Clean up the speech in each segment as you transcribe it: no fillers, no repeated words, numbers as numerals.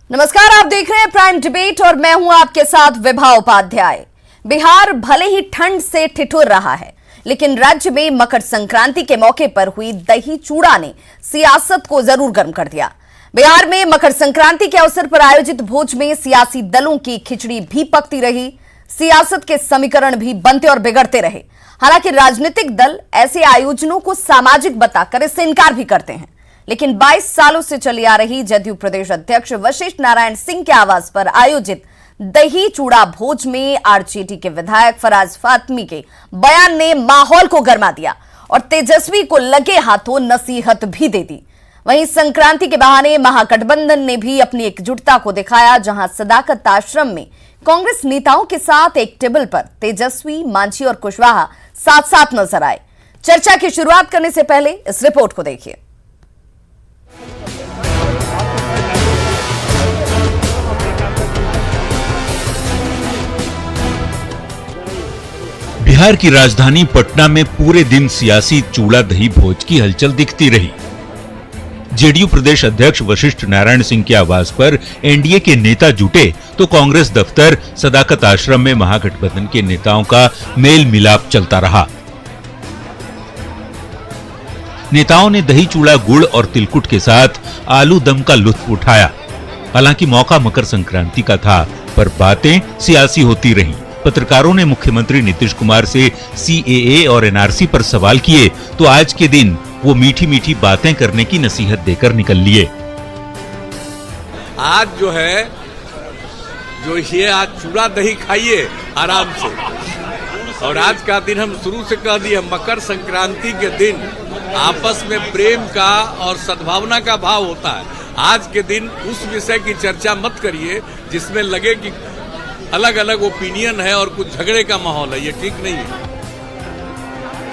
नमस्कार, आप देख रहे हैं प्राइम डिबेट और मैं हूं आपके साथ विभा उपाध्याय। बिहार भले ही ठंड से ठिठुर रहा है, लेकिन राज्य में मकर संक्रांति के मौके पर हुई दही चूड़ा ने सियासत को जरूर गर्म कर दिया। बिहार में मकर संक्रांति के अवसर पर आयोजित भोज में सियासी दलों की खिचड़ी भी पकती रही, सियासत के समीकरण भी बनते और बिगड़ते रहे। हालांकि राजनीतिक दल ऐसे आयोजनों को सामाजिक बताकर इससे इनकार भी करते हैं, लेकिन 22 सालों से चली आ रही जदयू प्रदेश अध्यक्ष वशिष्ठ नारायण सिंह के आवास पर आयोजित दही चूड़ा भोज में आरजेडी के विधायक फराज फातमी के बयान ने माहौल को गर्मा दिया और तेजस्वी को लगे हाथों नसीहत भी दे दी। वहीं संक्रांति के बहाने महागठबंधन ने भी अपनी एकजुटता को दिखाया, जहां सदाकत आश्रम में कांग्रेस नेताओं के साथ एक टेबल पर तेजस्वी, मांझी और कुशवाहा साथ साथ नजर आए। चर्चा की शुरुआत करने से पहले इस रिपोर्ट को देखिए। बिहार की राजधानी पटना में पूरे दिन सियासी चूड़ा दही भोज की हलचल दिखती रही। जेडीयू प्रदेश अध्यक्ष वशिष्ठ नारायण सिंह के आवास पर एनडीए के नेता जुटे तो कांग्रेस दफ्तर सदाकत आश्रम में महागठबंधन के नेताओं का मेल मिलाप चलता रहा। नेताओं ने दही चूड़ा, गुड़ और तिलकुट के साथ आलू दम का लुत्फ उठाया। हालांकि मौका मकर संक्रांति का था, पर बातें सियासी होती रहीं। पत्रकारों ने मुख्यमंत्री नीतीश कुमार से सीएए और एनआरसी पर सवाल किए तो आज के दिन वो मीठी मीठी बातें करने की नसीहत देकर निकल लिए। आज आज चूड़ा दही खाइए आराम से। और आज का दिन हम शुरू से कह दिए, मकर संक्रांति के दिन आपस में प्रेम का और सद्भावना का भाव होता है। आज के दिन उस विषय की चर्चा मत करिए जिसमें लगे कि अलग अलग ओपिनियन है और कुछ झगड़े का माहौल है, ये ठीक नहीं है।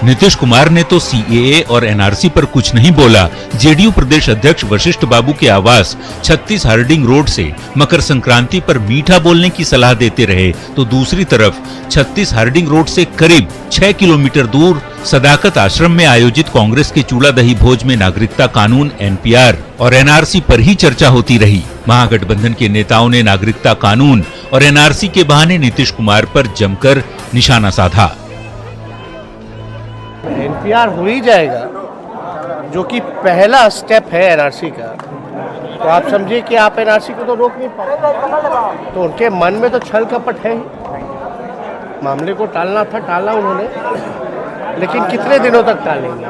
नीतीश कुमार ने तो सीएए और एनआरसी पर कुछ नहीं बोला। जेडीयू प्रदेश अध्यक्ष वशिष्ठ बाबू के आवास 36 हार्डिंग रोड से मकर संक्रांति पर मीठा बोलने की सलाह देते रहे, तो दूसरी तरफ 36 हार्डिंग रोड से करीब 6 किलोमीटर दूर सदाकत आश्रम में आयोजित कांग्रेस के चूड़ा दही भोज में नागरिकता कानून एनपीआर और एनआरसी पर ही चर्चा होती रही। महागठबंधन के नेताओं ने नागरिकता कानून और एनआरसी के बहाने नीतीश कुमार पर जमकर निशाना साधा। एनपीआर हो ही जाएगा, जो कि पहला स्टेप है एनआरसी का। तो आप समझिए कि आप एनआरसी को तो रोक नहीं पाए, तो उनके मन में तो छल कपट है ही। मामले को टालना था, टाला उन्होंने, लेकिन कितने दिनों तक टालेंगे?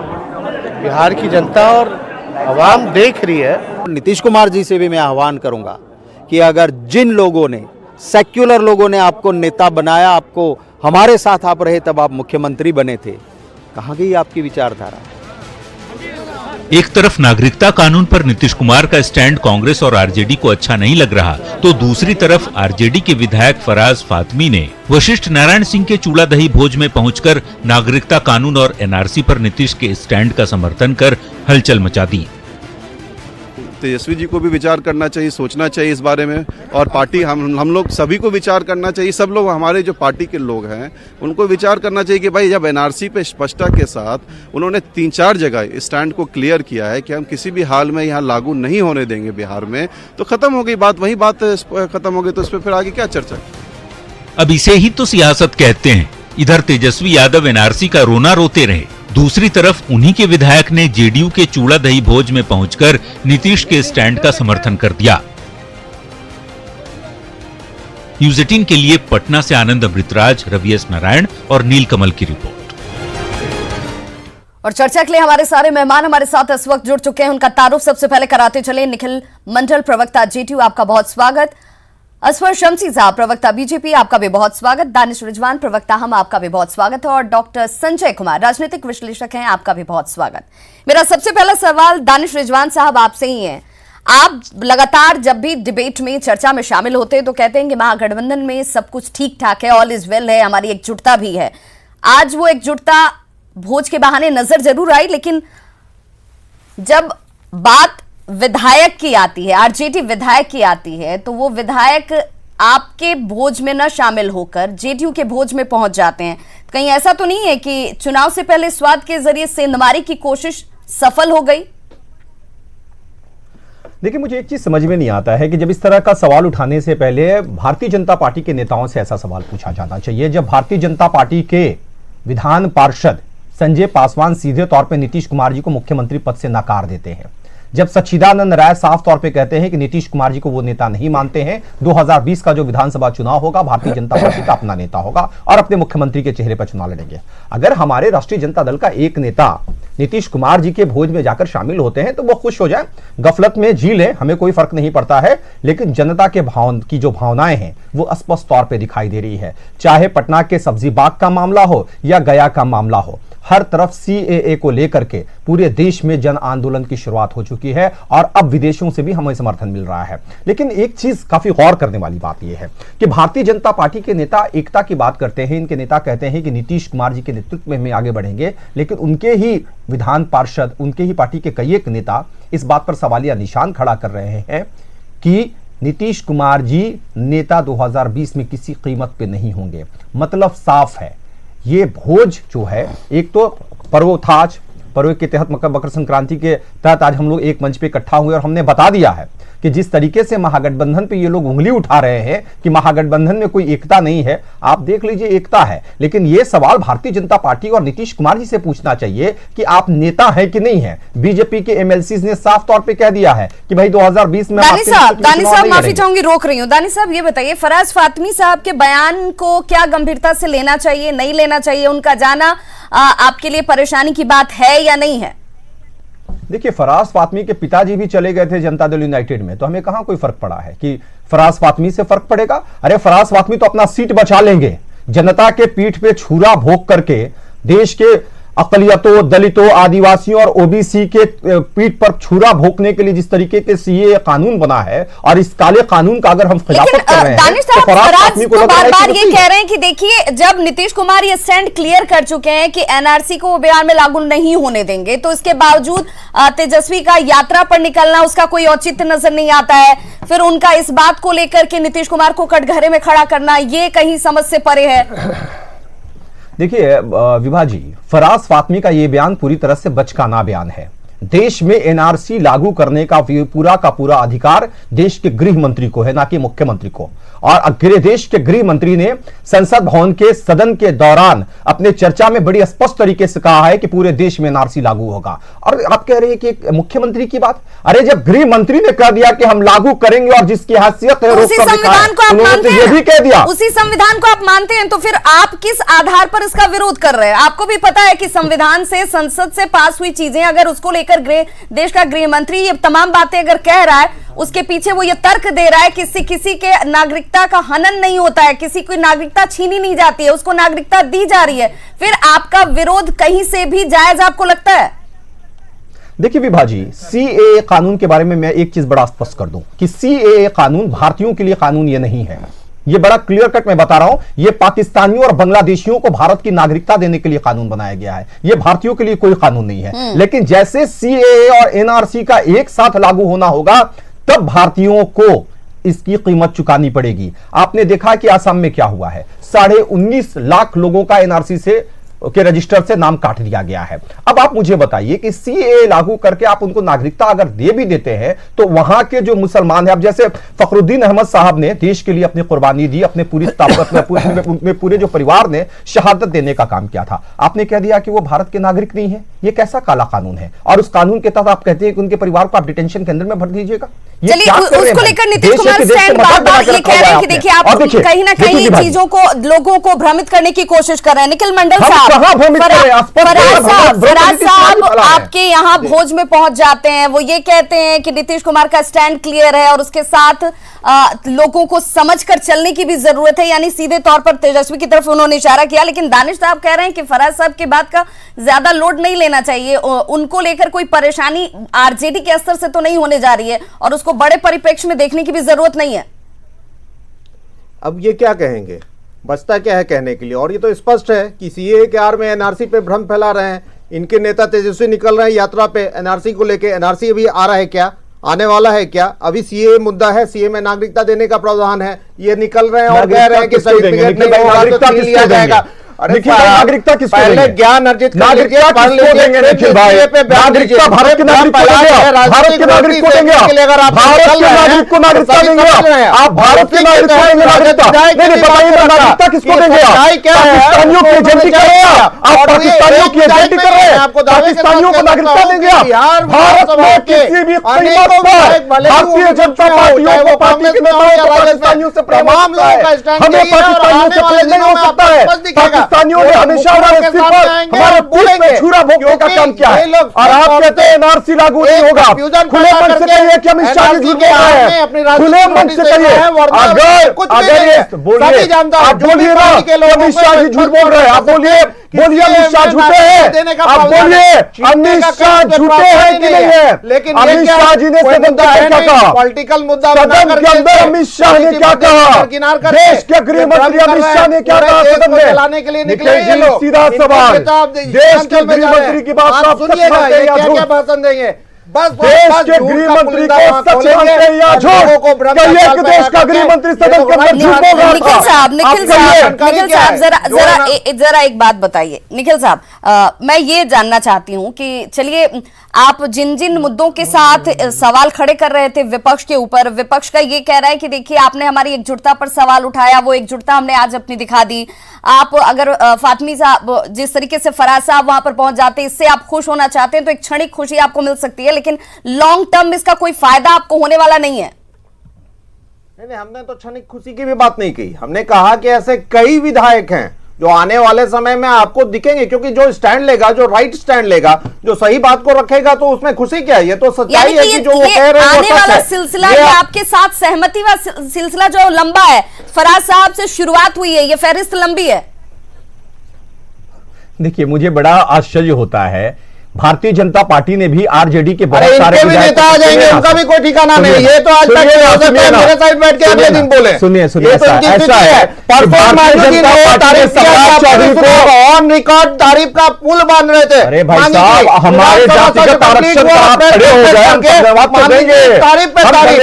बिहार की जनता और आवाम देख रही है। नीतीश कुमार जी से भी मैं आह्वान करूंगा कि अगर जिन लोगों ने, सेक्युलर लोगों ने आपको नेता बनाया, आपको हमारे साथ आप रहे, तब आप मुख्यमंत्री बने थे, कहाँ गई आपकी विचारधारा? एक तरफ नागरिकता कानून पर नीतीश कुमार का स्टैंड कांग्रेस और आरजेडी को अच्छा नहीं लग रहा, तो दूसरी तरफ आरजेडी के विधायक फराज फातमी ने वशिष्ठ नारायण सिंह के चूड़ा दही भोज में पहुंचकर नागरिकता कानून और एनआरसी पर नीतीश के स्टैंड का समर्थन कर हलचल मचा दी। तेजस्वी जी को भी विचार करना चाहिए, सोचना चाहिए इस बारे में, और पार्टी हम लोग सभी को विचार करना चाहिए। सब लोग, हमारे जो पार्टी के लोग हैं, उनको विचार करना चाहिए कि भाई जब एनआरसी पे स्पष्टता के साथ उन्होंने 3-4 जगह स्टैंड को क्लियर किया है कि हम किसी भी हाल में यहाँ लागू नहीं होने देंगे बिहार में, तो खत्म हो गई बात। वही बात खत्म हो गई, तो इस पर फिर आगे क्या चर्चा? अब इसे ही तो सियासत कहते हैं। इधर तेजस्वी यादव एनआरसी का रोना रोते रहे, दूसरी तरफ उन्हीं के विधायक ने जेडीयू के चूड़ा दही भोज में पहुंचकर नीतीश के स्टैंड का समर्थन कर दिया। न्यूज़ 18 के लिए पटना से आनंद अमृतराज, रवि एस नारायण और नीलकमल की रिपोर्ट। और चर्चा के लिए हमारे सारे मेहमान हमारे साथ इस वक्त जुड़ चुके हैं, उनका तारुफ सबसे पहले कराते चले। निखिल मंडल, प्रवक्ता जेडीयू, आपका बहुत स्वागत। असफर शमसी साहब, प्रवक्ता बीजेपी, आपका भी बहुत स्वागत। दानिश रिजवान, प्रवक्ता हम, आपका भी बहुत स्वागत है। और डॉक्टर संजय कुमार, राजनीतिक विश्लेषक हैं, आपका भी बहुत स्वागत। मेरा सबसे पहला सवाल दानिश रिजवान साहब आपसे ही है। आप लगातार जब भी डिबेट में, चर्चा में शामिल होते हैं तो कहते हैं कि महागठबंधन में सब कुछ ठीक ठाक है, ऑल इज वेल है, हमारी एकजुटता भी है। आज वो एकजुटता भोज के बहाने नजर जरूर आई, लेकिन जब बात विधायक की आती है, आरजेडी विधायक की आती है, तो वो विधायक आपके भोज में न शामिल होकर जेडीयू के भोज में पहुंच जाते हैं। कहीं ऐसा तो नहीं है कि चुनाव से पहले स्वाद के जरिए सेंधमारी की कोशिश सफल हो गई? देखिए, मुझे एक चीज समझ में नहीं आता है कि जब इस तरह का सवाल उठाने से पहले भारतीय जनता पार्टी के नेताओं से ऐसा सवाल पूछा जाना चाहिए। जब भारतीय जनता पार्टी के विधान पार्षद संजय पासवान सीधे तौर पे नीतीश कुमार जी को मुख्यमंत्री पद से नकार देते हैं, जब सच्चिदानंद राय साफ तौर पे कहते हैं कि नीतीश कुमार जी को वो नेता नहीं मानते हैं, 2020 का जो विधानसभा चुनाव होगा भारतीय जनता पार्टी का अपना नेता होगा और अपने मुख्यमंत्री के चेहरे पर चुनाव लड़ेंगे। अगर हमारे राष्ट्रीय जनता दल का एक नेता नीतीश कुमार जी के भोज में जाकर शामिल होते हैं तो वो खुश हो जाए, गफलत में जी ले, हमें कोई फर्क नहीं पड़ता है। लेकिन जनता के की जो भावनाएं हैं वो स्पष्ट तौर पर दिखाई दे रही है। चाहे पटना के सब्जी बाग का मामला हो या गया का मामला हो, हर तरफ सीएए को लेकर के पूरे देश में जन आंदोलन की शुरुआत हो चुकी है और अब विदेशों से भी हमें समर्थन मिल रहा है। लेकिन एक चीज काफी गौर करने वाली बात यह है कि भारतीय जनता पार्टी के नेता एकता की बात करते हैं। इनके नेता कहते हैं कि नीतीश कुमार जी के नेतृत्व में हम आगे बढ़ेंगे, लेकिन उनके ही विधान पार्षद, उनके ही पार्टी के कई एक नेता इस बात पर सवालिया निशान खड़ा कर रहे हैं कि नीतीश कुमार जी नेता 2020 में किसी कीमत पे नहीं होंगे। मतलब साफ है, ये भोज जो है, एक तो पर्व था, आज पर्व के तहत मकर संक्रांति के तहत आज हम लोग एक मंच पे इकट्ठा हुए और हमने बता दिया है कि जिस तरीके से महागठबंधन पे ये लोग उंगली उठा रहे हैं कि महागठबंधन में कोई एकता नहीं है, आप देख लीजिए एकता है। लेकिन ये सवाल भारतीय जनता पार्टी और नीतीश कुमार जी से पूछना चाहिए कि आप नेता हैं कि नहीं है। बीजेपी के एमएलसीज ने साफ तौर पे कह दिया है कि भाई 2020 में दानी साहब माफी चाहूंगी, रोक रही हूँ। दानी साहब ये बताइए, फराज फातमी साहब के बयान को क्या गंभीरता से लेना चाहिए, नहीं लेना चाहिए? उनका जाना आपके लिए परेशानी की बात है या नहीं है? देखिए, फराज फातमी के पिताजी भी चले गए थे जनता दल यूनाइटेड में, तो हमें कहां कोई फर्क पड़ा है कि फराज फातमी से फर्क पड़ेगा? अरे फराज फातमी तो अपना सीट बचा लेंगे। जनता के पीठ पे छुरा भोग करके देश के अकलियतों, दलितों, आदिवासियों और ओबीसी के पीठ पर छुरा भोंकने के लिए जिस तरीके के सीए कानून बना है और इस काले कानून का अगर हम खिलाफत कर रहे हैं तो फराज फातमी को बार-बार ये कह रहे हैं कि देखिए, जब नीतीश कुमार ये स्टैंड क्लियर कर चुके हैं कि एनआरसी को वो बिहार में लागू नहीं होने देंगे, तो इसके बावजूद तेजस्वी का यात्रा पर निकलना, उसका कोई औचित्य नजर नहीं आता है। फिर उनका इस बात को लेकर के नीतीश कुमार को कटघरे में खड़ा करना, ये कहीं समझ से परे है। देखिए विभा जी, फराज फातमी का यह बयान पूरी तरह से बचकाना बयान है। देश में एनआरसी लागू करने का पूरा अधिकार देश के गृह मंत्री को है, ना कि मुख्यमंत्री को। और देश के गृह मंत्री ने संसद भवन के सदन के दौरान अपने चर्चा में बड़ी स्पष्ट तरीके से कहा है कि पूरे देश में एनआरसी लागू होगा। और आप कह रहे हैं कि मुख्यमंत्री की बात, अरे जब गृह मंत्री ने कह दिया कि हम लागू करेंगे और जिसकी हैसियत है उसी संविधान को आप मानते हैं, ये भी कह दिया, उसी संविधान को आप मानते हैं, तो फिर आप किस आधार पर इसका विरोध कर रहे हैं? आपको भी पता है कि संविधान से, संसद से पास हुई चीजें अगर उसको लेकर देश का गृह मंत्री ये तमाम बातें अगर कह रहा है, उसके पीछे वो ये तर्क दे रहा है कि किसी के नागरिकता का हनन नहीं होता है, किसी की नागरिकता छीनी नहीं जाती है, उसको नागरिकता दी जा रही है, फिर आपका विरोध कहीं से भी जायज आपको लगता है? देखिए विभा जी, सीएए कानून के बारे में मैं एक चीज बड़ा स्पष्ट कर दूं कि सीएए कानून भारतीयों के लिए कानून ये नहीं है। ये बड़ा क्लियर कट मैं बता रहा हूं, ये पाकिस्तानियों और बांग्लादेशियों को भारत की नागरिकता देने के लिए कानून बनाया गया है, ये भारतीयों के लिए कोई कानून नहीं है। लेकिन जैसे सीएए और एनआरसी का एक साथ लागू होना होगा, तब भारतीयों को इसकी कीमत चुकानी पड़ेगी। आपने देखा कि असम में क्या हुआ है, 19.5 लाख लोगों का एनआरसी से के रजिस्टर से नाम काट दिया गया है। अब आप मुझे बताइए कि सीएए लागू करके आप उनको नागरिकता अगर दे भी देते हैं तो वहां के जो मुसलमान हैं, अब जैसे फखरुद्दीन अहमद साहब ने देश के लिए अपनी कुर्बानी दी, अपने पूरी ताकत में पूरे जो परिवार ने शहादत देने का काम किया था, आपने कह दिया कि वो भारत के नागरिक नहीं है। ये कैसा काला कानून है? और उस कानून के तहत आप कहते हैं कि उनके परिवार को आप डिटेंशन केंद्र में भर दीजिएगा। चलिए, उसको लेकर नीतीश कुमार स्टैंड बार-बार ये कह रहे हैं कि देखिए, आप कहीं ना कहीं चीजों को, लोगों को भ्रमित करने की कोशिश कर रहे हैं। निखिल मंडल साहब, फराज साहब आपके यहाँ भोज में पहुंच जाते हैं, वो ये कहते हैं कि नीतीश कुमार का स्टैंड क्लियर है और उसके साथ लोगों को समझकर चलने की भी जरूरत है, यानी सीधे तौर पर तेजस्वी की तरफ उन्होंने इशारा किया। लेकिन दानिश साहब कह रहे हैं कि फराज साहब की बात का ज्यादा लोड नहीं लेना चाहिए, उनको लेकर कोई परेशानी आरजेडी के स्तर से तो नहीं होने जा रही है और उसको बड़े परिप्रेक्ष्य में देखने की भी जरूरत नहीं है। अब ये क्या कहेंगे, बचता क्या है कहने के लिए? और ये तो स्पष्ट है कि सीएए के आड़ में एनआरसी पे भ्रम फैला रहे हैं। इनके नेता तेजस्वी निकल रहे हैं यात्रा पे एनआरसी को लेके। एनआरसी अभी आ रहा है क्या, आने वाला है क्या? अभी सीए मुद्दा है, सीए में नागरिकता देने का प्रावधान है, ये निकल रहे हैं और कह रहे हैं कि सर्टिफिकेट नहीं होगा तो छीन लिया जाएगा। निखिल भाई, नागरिकता किसको पहले देंगे? ज्ञान अर्जित कर नागरिकता लीजिए, पढ़ किसको लीजिए, देंगे निखिल भाई? नागरिकता भारत के नागरिक को देंगे आप? भारत के नागरिक को देंगे आप? भारत के नागरिक को नागरिकता देंगे आप? भारत के नागरिक को देंगे नागरिकता? नहीं बताइए ना, नागरिकता किसको देंगे आप? पाकिस्तानियों की एजेंटी कर रहे हैं आप? पाकिस्तानियों की एजेंटी कर रहे हैं? पाकिस्तानियों को नागरिकता देंगे आप? भारत में किसी भी कीमत पर भारतीय जनता पार्टियों को, पार्टी के नेताओं को पाकिस्तानियों से प्रेम होता है। हमें पाकिस्तानियों से प्रेम नहीं हो सकता है। पाकिस्तानियों ने हमेशा हमारे सिर पर, हमारे पीठ में छुरा भोंकने का काम किया है, और आप कहते हैं एनआरसी लागू नहीं होगा। खुले मन से कहिए कि अमित शाह जी झूठ बोल रहे हैं। खुले मन से कहिए, अगर ये बोलिए, आप बोलिए ना कि अमित शाह जी झूठ बोल रहे हैं। आप बोलिए अमित शाह झूठे हैं। आप बोलिए अमित शाह झूठे हैं कि नहीं है? लेकिन अमित शाह जी ने सदन के अंदर क्या कहा? पॉलिटिकल मुद्दा सदन के अंदर अमित शाह ने क्या कहा? देश के गृह मंत्री अमित शाह ने क्या कहा सदन में? लाने के लिए निकले निखिल ये जी, लोग। सीधा सवाल, देश के गृह मंत्री की बात आप सुनिएगा, मानते हैं या क्या क्या झूठ? भाषण देंगे? बस देश के गृह मंत्री को सच मानते हैं या झूठ? कहिए कि देश का गृह मंत्री सदन के अंदर झूठ बोल रहा निखिल था। साहब, निखिल आप साहब, कहिए। निखिल साहब, जरा एक बात बताइए निखिल साहब। मैं ये जानना चाहती हूँ कि चलिए, आप जिन जिन मुद्दों के साथ सवाल खड़े कर रहे थे विपक्ष के ऊपर, विपक्ष का ये कह रहा है कि देखिए आपने हमारी एकजुटता पर सवाल उठाया, वो एकजुटता हमने आज अपनी दिखा दी। आप अगर फातमी साहब जिस तरीके से फराज साहब वहां पर पहुंच जाते, इससे आप खुश होना चाहते हैं तो एक क्षणिक खुशी आपको मिल सकती है, लेकिन लॉन्ग टर्म इसका कोई फायदा आपको होने वाला नहीं है। नहीं, हमने तो क्षणिक खुशी की भी बात नहीं की। हमने कहा कि ऐसे कई विधायक हैं जो आने वाले समय में आपको दिखेंगे, क्योंकि जो स्टैंड लेगा, जो राइट स्टैंड लेगा, जो सही बात को रखेगा, तो उसमें खुशी क्या है? ये तो सच्चाई है कि जो वो कह रहे हैं आने वाला सिलसिला, ये आपके साथ सहमति का सिलसिला जो लंबा है, फराज साहब से शुरुआत हुई है, ये फहरिस्त लंबी है। देखिए, मुझे बड़ा आश्चर्य होता है, भारतीय जनता पार्टी ने भी आरजेडी के बहुत सारे इनके भी नेता आ जाएंगे, उनका भी कोई ठिकाना नहीं। ये तो आज तक मेरे साइड बैठ के अगले दिन बोले। सुनिए, ऐसा है, ऑन रिकॉर्ड तारीफ का पुल बांध रहे थे। अरे भाई साहब, हमारे जातिगत आरक्षण पर आप खड़े हो गए, हम धन्यवाद तो देंगे, तारीफ पे तारीफ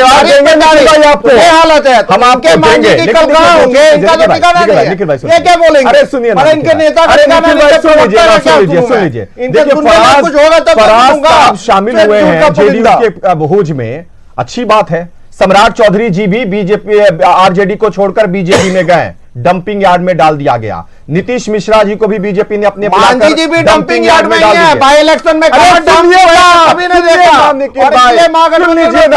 भाई आपको। ये हालत है, हम आपके मांझी जी कल कहाँ होंगे? इनका तो ठिकाना नहीं है। ये क्या बोलेंगे? अरे सुनिए ना, इनके नेता का ठिकाना नहीं है, सुन लीजिए। देखिए, कुछ होगा तब फराज साहब शामिल हुए हैं जेडीयू के भोज में, अच्छी बात है। सम्राट चौधरी जी भी बीजेपी आरजेडी को छोड़कर बीजेपी में गए, डंपिंग यार्ड में डाल दिया गया। नीतीश मिश्रा जी को भी बीजेपी ने अपने मांझी जी भी डंपिंग यार्ड में डाल दिया। बाई इलेक्शन में कभी नहीं देखा। भी नहीं थे।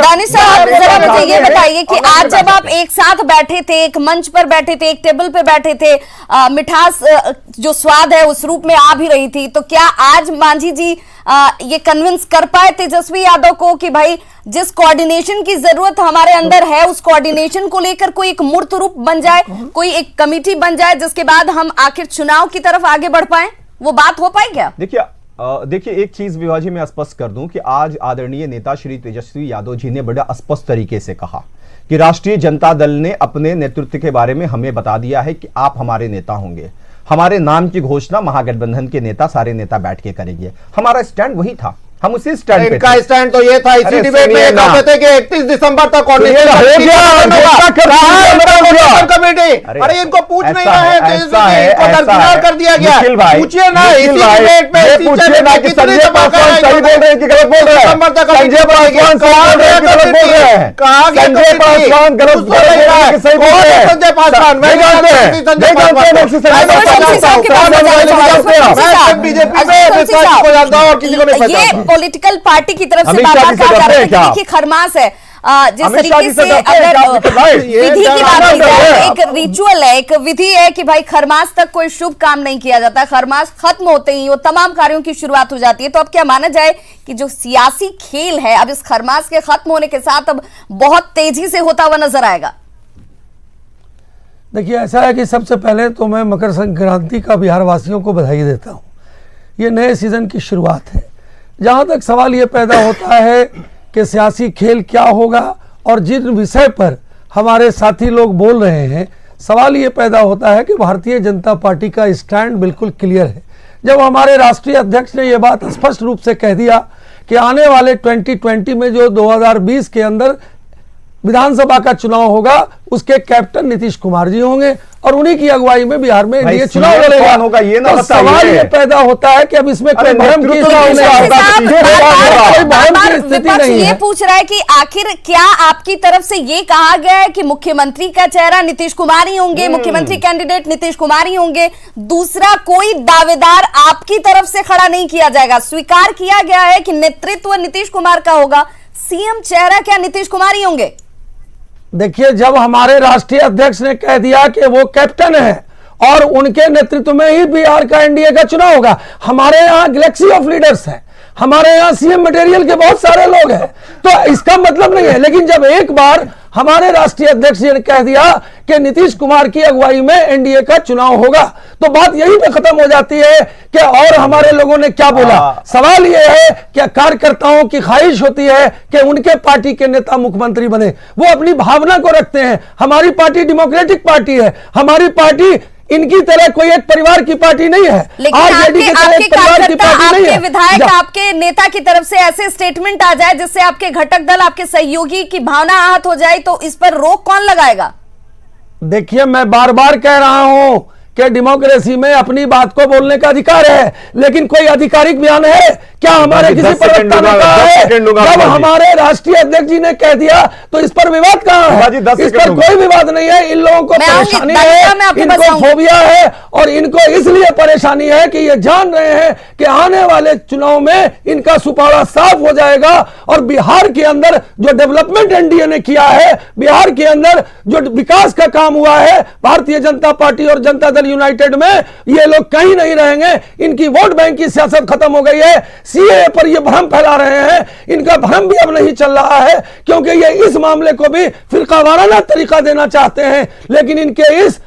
दानिश साहब, जरा मुझे ये बताइए कि आज जब आप एक साथ बैठे थे, एक मंच पर बैठे थे, एक टेबल पर बैठे थे, मिठास जो स्वाद है उस रूप में आ भी रही थी, तो क्या आज मांझी जी ये कन्विंस कर पाए तेजस्वी यादव को कि भाई जिस कोऑर्डिनेशन की जरूरत हमारे अंदर है, उस कोऑर्डिनेशन को लेकर कोई एक मूर्त रूप बन जाए, कोई एक कमेटी बन जाए, जिसके बाद हम आखिर चुनाव की तरफ आगे बढ़ पाए? वो बात हो पाई क्या? देखिए, एक चीज विभाजी मैं स्पष्ट कर दूं कि आज आदरणीय नेता श्री तेजस्वी यादव जी ने बड़ा स्पष्ट तरीके से कहा कि राष्ट्रीय जनता दल ने अपने नेतृत्व के बारे में हमें बता दिया है कि आप हमारे नेता होंगे। हमारे नाम की घोषणा महागठबंधन के नेता, सारे नेता बैठ के करेंगे। हमारा स्टैंड वही था, हम उसी स्टैंड पे इनका स्टैंड तो ये था, इसी डिबेट में ये कहते थे कि 31 दिसंबर तक कमेटी। अरे इनको पूछ नहीं रहे हैं, इनको दरकिनार कर दिया गया। पूछिए ना, इसी डिबेट में पूछिए ना कि संजय पासवान सही बोल रहे हैं कि गलत बोल रहे हैं? संजय पासवान सही बोल रहे हैं कि गलत बोल रहे हैं? संजय पासवान गलत बोल रहे हैं कि सही बोल रहे हैं? संजय पासवान नहीं जानते हैं, नहीं जानते हैं, बीजेपी में को जानता हूं और किसी को नहीं पता। पॉलिटिकल पार्टी की तरफ से बात कर रहे हैं कि देखिए खरमास है, जिस तरीके से अगर विधि की बात की जाए, एक रिचुअल है, एक विधि है कि भाई खरमास तक कोई शुभ काम नहीं किया जाता, खरमास खत्म होते ही वो तमाम कार्यों की शुरुआत हो जाती है। तो अब क्या माना जाए कि जो सियासी खेल है अब इस खरमास के खत्म होने के साथ अब बहुत तेजी से होता हुआ नजर आएगा? देखिए, ऐसा है कि सबसे पहले तो मैं मकर संक्रांति का बिहार वासियों को बधाई देता हूँ। ये नए सीजन की शुरुआत है। जहाँ तक सवाल ये पैदा होता है कि सियासी खेल क्या होगा और जिन विषय पर हमारे साथी लोग बोल रहे हैं, सवाल ये पैदा होता है कि भारतीय जनता पार्टी का स्टैंड बिल्कुल क्लियर है। जब हमारे राष्ट्रीय अध्यक्ष ने ये बात स्पष्ट रूप से कह दिया कि आने वाले 2020 में जो 2020 के अंदर विधानसभा का चुनाव होगा उसके कैप्टन नीतीश कुमार जी होंगे और उन्हीं की अगुवाई में बिहार में एनडीए चुनाव लड़ेगा। होगा ये ना तो सवाल ये पैदा होता है कि अब इसमें कोई भ्रम की स्थिति नहीं ये है। पूछ रहा है कि आखिर क्या आपकी तरफ से ये कहा गया है कि मुख्यमंत्री का चेहरा नीतीश कुमार ही होंगे, मुख्यमंत्री कैंडिडेट नीतीश कुमार ही होंगे, दूसरा कोई दावेदार आपकी तरफ से खड़ा नहीं किया जाएगा? स्वीकार किया गया है कि नेतृत्व नीतीश कुमार का होगा, सीएम चेहरा क्या नीतीश कुमार ही होंगे? देखिए, जब हमारे राष्ट्रीय अध्यक्ष ने कह दिया कि वो कैप्टन है और उनके नेतृत्व में ही बिहार का एनडीए का चुनाव होगा, हमारे यहाँ गैलेक्सी ऑफ लीडर्स है, हमारे यहाँ सीएम मटेरियल के बहुत सारे लोग हैं, तो इसका मतलब नहीं है। लेकिन जब एक बार हमारे राष्ट्रीय अध्यक्ष जी ने कह दिया कि नीतीश कुमार की अगुवाई में एनडीए का चुनाव होगा, तो बात यहीं पे खत्म हो जाती है कि और हमारे लोगों ने क्या बोला। सवाल यह है कि कार्यकर्ताओं की ख्वाहिश होती है कि उनके पार्टी के नेता मुख्यमंत्री बने, वो अपनी भावना को रखते हैं। हमारी पार्टी डेमोक्रेटिक पार्टी है, हमारी पार्टी इनकी तरह कोई एक परिवार की पार्टी नहीं है। लेकिन आपके कार्यकर्ता, आपके विधायक, आपके नेता की तरफ से ऐसे स्टेटमेंट आ जाए जिससे आपके घटक दल, आपके सहयोगी की भावना आहत हो जाए, तो इस पर रोक कौन लगाएगा? देखिए, मैं बार बार कह रहा हूं कि डेमोक्रेसी में अपनी बात को बोलने का अधिकार है, लेकिन कोई आधिकारिक बयान है क्या? हमारे किसी प्रवक्ता ने कहा है? जब हमारे राष्ट्रीय अध्यक्ष जी ने कह दिया तो इस पर विवाद कहां है? इस पर कोई विवाद नहीं है। इन लोगों को परेशानी है, इनको फोबिया है और इनको इसलिए परेशानी है कि ये जान रहे हैं कि आने वाले चुनाव में इनका सुपाड़ा साफ हो जाएगा और बिहार के अंदर जो डेवलपमेंट एनडीए ने किया है, बिहार के अंदर जो विकास का काम हुआ है भारतीय जनता पार्टी और जनता दल यूनाइटेड में, ये लोग कहीं नहीं रहेंगे। इनकी वोट बैंक की सियासत खत्म हो गई है। सीएए पर ये भ्रम फैला रहे हैं, इनका भ्रम भी अब नहीं चल रहा है क्योंकि ये इस मामले को भी फिरकावाराना तरीका देना चाहते हैं, लेकिन इनके इस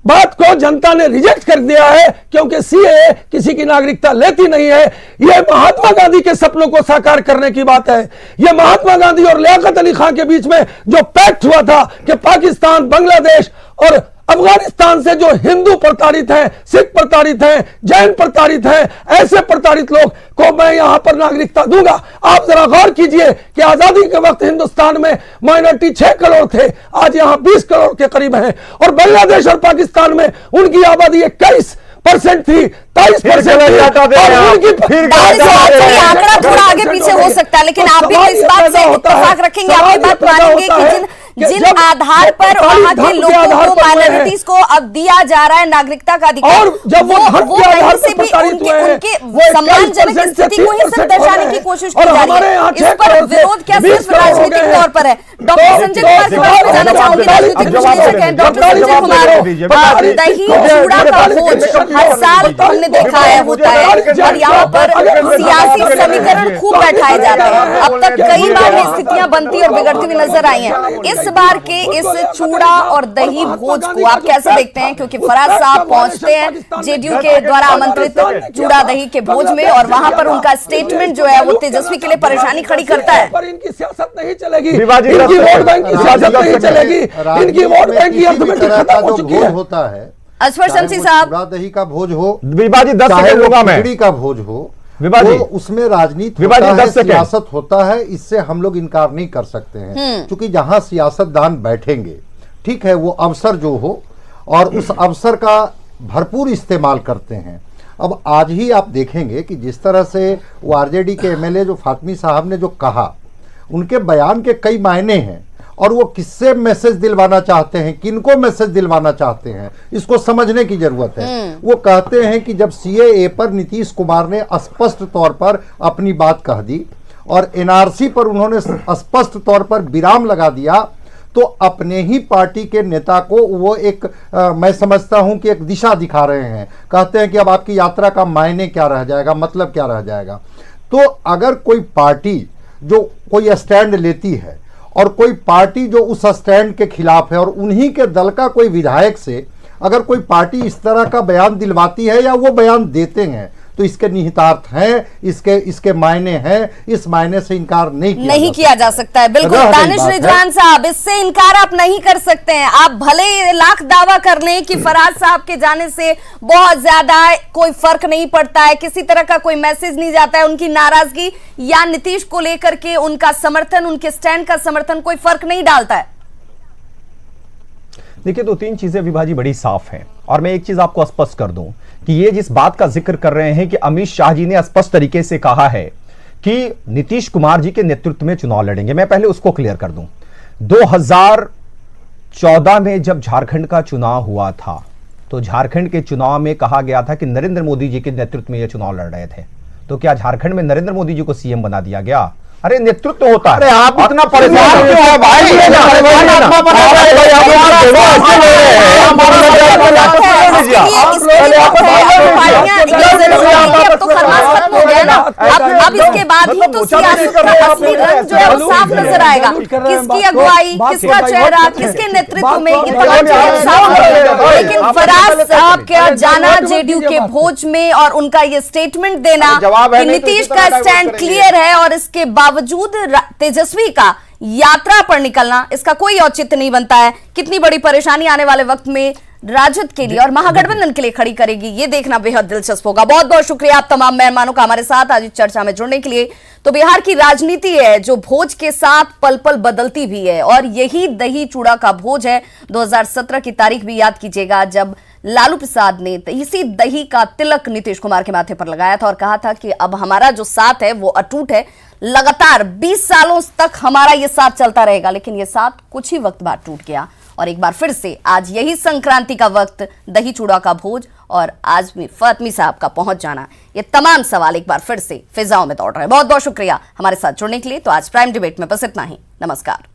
बात को जनता ने रिजेक्ट कर दिया है क्योंकि सीएए किसी की नागरिकता लेती नहीं है। यह महात्मा गांधी के सपनों को साकार करने की बात है। यह महात्मा गांधी और लियाकत अली खान के बीच में जो पैक्ट हुआ था कि पाकिस्तान, बांग्लादेश और अफगानिस्तान से जो हिंदू प्रताड़ित हैं, सिख प्रताड़ित हैं, जैन प्रताड़ित हैं, ऐसे प्रताड़ित लोग को मैं यहां पर नागरिकता दूंगा। आप जरा गौर कीजिए कि आजादी के वक्त हिंदुस्तान में माइनॉरिटी 6 करोड़ थे, आज यहां 20 करोड़ के करीब हैं और बांग्लादेश और पाकिस्तान में उनकी आबादी 21% थी, 23% आंकड़ा थोड़ा आगे पीछे हो सकता है, लेकिन आप भी तो इस बात से इत्तेफाक रखेंगे, आपकी बात मानेंगे कि जिन आधार पर वहां के लोगों को, माइनॉरिटीज को अब दिया जा रहा है नागरिकता का अधिकार, और जब वो कहीं से भी उनके सम्मानजनक स्थिति को ही सिर्फ दर्शाने की कोशिश की जा रही है। इस पर विरोध क्या सिर्फ राजनीतिक तौर पर है? डॉक्टर संजय कुमार के पास में जाना चाहूंगी, राजनीतिक विश्लेषक हैं डॉक्टर संजय कुमार। दही चूड़ा का भोज हर साल हमने देखा है होता है और यहाँ पर सियासी समीकरण खूब बैठाए जाते हैं। अब तक कई बार ये स्थितियां बनती और बिगड़ती हुई नजर आई हैं। इस बार के इस चूड़ा और दही भोज को आप कैसे देखते हैं? क्योंकि फराज साहब पहुंचते हैं जेडीयू के द्वारा आमंत्रित चूड़ा दही के भोज में और वहां पर उनका स्टेटमेंट जो है वो तेजस्वी के लिए परेशानी खड़ी करता है। पर इनकी सियासत नहीं चलेगी, इनकी वोट बैंक की सियासत नहीं चलेगी, इनकी वोट बैंक की अर्थव्यवस्था खत्म हो चुकी है। होता है अजफर शमसी साहब, चूड़ा दही का भोज हो, विभाजित 10 सेकंड लूंगा मैं, खिचड़ी का भोज हो, विभाजित तो उसमें राजनीति विभाजित होता है, 10 सेकंड सियासत होता है, इससे हम लोग इनकार नहीं कर सकते हैं। क्योंकि जहां सियासतदान बैठेंगे, ठीक है, वो अवसर जो हो और उस अवसर का भरपूर इस्तेमाल करते हैं। अब आज ही आप देखेंगे कि जिस तरह से वो आरजेडी के एमएलए जो फातमी साहब ने जो कहा, उनके बयान के कई मायने हैं और वो किससे मैसेज दिलवाना चाहते हैं, किनको मैसेज दिलवाना चाहते हैं, इसको समझने की जरूरत है। वो कहते हैं कि जब सीएए पर नीतीश कुमार ने स्पष्ट तौर पर अपनी बात कह दी और एनआरसी पर उन्होंने स्पष्ट तौर पर विराम लगा दिया, तो अपने ही पार्टी के नेता को वो एक मैं समझता हूं कि एक दिशा दिखा रहे हैं। कहते हैं कि अब आपकी यात्रा का मायने क्या रह जाएगा, मतलब क्या रह जाएगा। तो अगर कोई पार्टी जो कोई स्टैंड लेती है और कोई पार्टी जो उस स्टैंड के खिलाफ है और उन्हीं के दल का कोई विधायक से अगर कोई पार्टी इस तरह का बयान दिलवाती है या वो बयान देते हैं, तो इसके निहितार्थ हैं, इसके मायने हैं, इस मायने से इनकार नहीं किया जा सकता है। बिल्कुल दानिश रिजवान साहब, इससे इनकार आप नहीं कर सकते हैं। आप भले लाख दावा कर लें कि फराज साहब के जाने से बहुत ज्यादा कोई फर्क नहीं पड़ता है, किसी तरह का कोई मैसेज नहीं जाता है, उनकी नाराजगी या नीतीश को लेकर के उनका समर्थन, उनके स्टैंड का समर्थन कोई फर्क नहीं डालता है। देखिए, दो तीन चीजें विभाजी बड़ी साफ हैं और मैं एक चीज आपको स्पष्ट कर दूं कि ये जिस बात का जिक्र कर रहे हैं कि अमित शाह जी ने स्पष्ट तरीके से कहा है कि नीतीश कुमार जी के नेतृत्व में चुनाव लड़ेंगे, मैं पहले उसको क्लियर कर दूं। 2014 में जब झारखंड का चुनाव हुआ था तो झारखंड के चुनाव में कहा गया था कि नरेंद्र मोदी जी के नेतृत्व में यह चुनाव लड़ रहे थे। तो क्या झारखंड में नरेंद्र मोदी जी को सीएम बना दिया गया? अरे नेतृत्व होता है। अरे आप इतना परेशान क्यों है भाई? अब इसके बाद ही तो सियासत का असली रंग जो है वो साफ नजर आएगा। किसकी अगुवाई, किसका चेहरा, किसके नेतृत्व में, ये तमाम चीजें साफ होंगी। लेकिन फराज साहब का जाना जेडीयू के भोज में और उनका ये स्टेटमेंट देना कि नीतीश का स्टैंड क्लियर है और इसके बावजूद तेजस्वी का यात्रा पर निकलना, इसका कोई औचित्य नहीं बनता है। कितनी बड़ी परेशानी आने वाले वक्त में राजद के लिए और महागठबंधन के लिए खड़ी करेगी, ये देखना बेहद दिलचस्प होगा। बहुत बहुत शुक्रिया आप तमाम मेहमानों का हमारे साथ आज इस चर्चा में जुड़ने के लिए। तो बिहार की राजनीति है जो भोज के साथ पल पल बदलती भी है और यही दही चूड़ा का भोज है। 2017 की तारीख भी याद कीजिएगा जब लालू प्रसाद ने इसी दही का तिलक नीतीश कुमार के माथे पर लगाया था और कहा था कि अब हमारा जो साथ है वो अटूट है, लगातार 20 सालों तक हमारा ये साथ चलता रहेगा। लेकिन ये साथ कुछ ही वक्त बाद टूट गया और एक बार फिर से आज यही संक्रांति का वक्त, दही चूड़ा का भोज और आजमी फातमी साहब का पहुंच जाना, ये तमाम सवाल एक बार फिर से फिजाओं में दौड़ रहे हैं। बहुत बहुत शुक्रिया हमारे साथ जुड़ने के लिए। तो आज प्राइम डिबेट में बस इतना ही। नमस्कार।